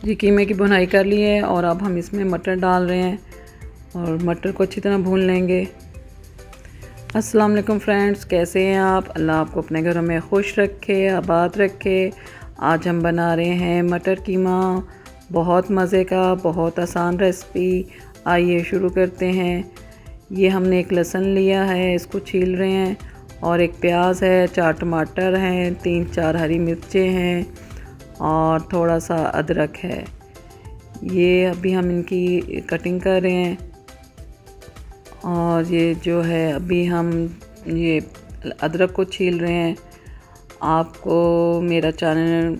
जी कीमे की भुनाई कर ली है और अब हम इसमें मटर डाल रहे हैं और मटर को अच्छी तरह भून लेंगे। अस्सलाम वालेकुम फ्रेंड्स, कैसे हैं आप? अल्लाह आपको अपने घरों में खुश रखे, आबाद रखे। आज हम बना रहे हैं मटर कीमा, बहुत मज़े का, बहुत आसान रेसिपी। आइए शुरू करते हैं। ये हमने एक लहसुन लिया है, इसको छील रहे हैं, और एक प्याज है, 4 टमाटर हैं, 3-4 हरी मिर्चें हैं और थोड़ा सा अदरक है। ये अभी हम इनकी कटिंग कर रहे हैं। और ये जो है अभी हम ये अदरक को छील रहे हैं। आपको मेरा चैनल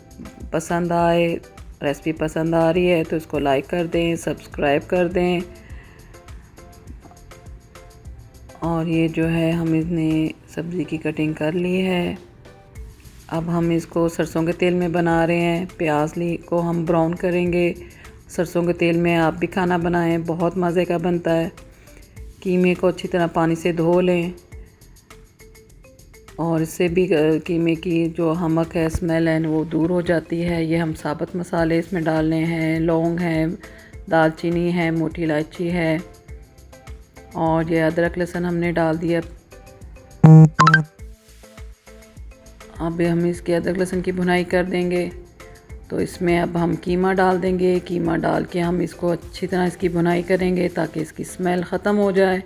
पसंद आए, रेसिपी पसंद आ रही है तो इसको लाइक कर दें, सब्सक्राइब कर दें। और ये जो है हमने सब्ज़ी की कटिंग कर ली है। अब हम इसको सरसों के तेल में बना रहे हैं। प्याज को हम ब्राउन करेंगे सरसों के तेल में। आप भी खाना बनाएं, बहुत मज़े का बनता है। कीमे को अच्छी तरह पानी से धो लें और इससे भी कीमे की जो हमक है, स्मेल है, वो दूर हो जाती है। ये हम साबुत मसाले इसमें डालने हैं। लौंग है, दालचीनी है, मोटी इलायची है और ये अदरक लहसुन हमने डाल दिया। अब हम इसके अदरक लहसुन की भुनाई कर देंगे। तो इसमें अब हम कीमा डाल देंगे। कीमा डाल के हम इसको अच्छी तरह इसकी भुनाई करेंगे ताकि इसकी स्मेल ख़त्म हो जाए।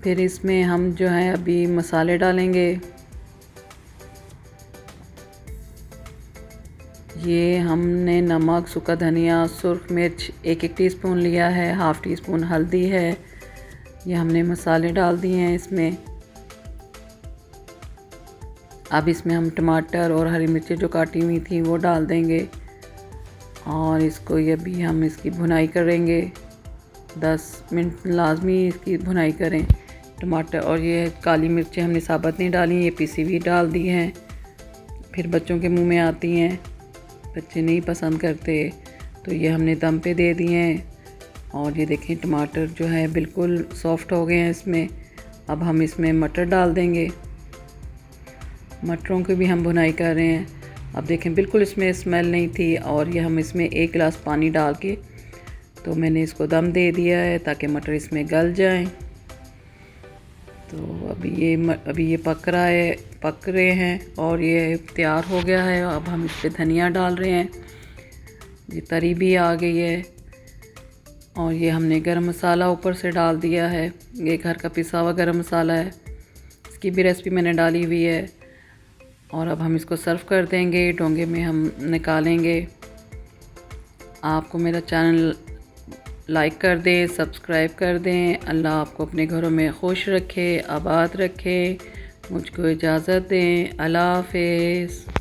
फिर इसमें हम जो है अभी मसाले डालेंगे। ये हमने नमक, सूखा धनिया, सुर्ख मिर्च 1-1 टीस्पून लिया है, हाफ़ टी स्पून हल्दी है। ये हमने मसाले डाल दिए हैं इसमें। अब इसमें हम टमाटर और हरी मिर्ची जो काटी हुई थी वो डाल देंगे और इसको ये भी हम इसकी भुनाई करेंगे। 10 मिनट लाजमी इसकी भुनाई करें। टमाटर और ये काली मिर्चें हमने साबुत नहीं डाली, ये पीसी हुई डाल दी हैं। फिर बच्चों के मुंह में आती हैं, बच्चे नहीं पसंद करते, तो ये हमने दम पे दे दिए हैं। और ये देखें टमाटर जो है बिल्कुल सॉफ्ट हो गए हैं इसमें। अब हम इसमें मटर डाल देंगे। मटरों की भी हम भुनाई कर रहे हैं। अब देखें बिल्कुल इसमें स्मेल नहीं थी और ये हम इसमें 1 गिलास पानी डाल के तो मैंने इसको दम दे दिया है ताकि मटर इसमें गल जाएं। तो अभी ये पक रहे हैं और ये तैयार हो गया है। अब हम इस पर धनिया डाल रहे हैं। ये तरी भी आ गई है और ये हमने गरम मसाला ऊपर से डाल दिया है। ये घर का पिसा हुआ गरम मसाला है, इसकी भी रेसिपी मैंने डाली हुई है। और अब हम इसको सर्व कर देंगे, डोंगे में हम निकालेंगे। आपको मेरा चैनल लाइक कर दें, सब्सक्राइब कर दें। अल्लाह आपको अपने घरों में खुश रखे, आबाद रखे। मुझको इजाज़त दें। अल्लाह हाफ़िज़।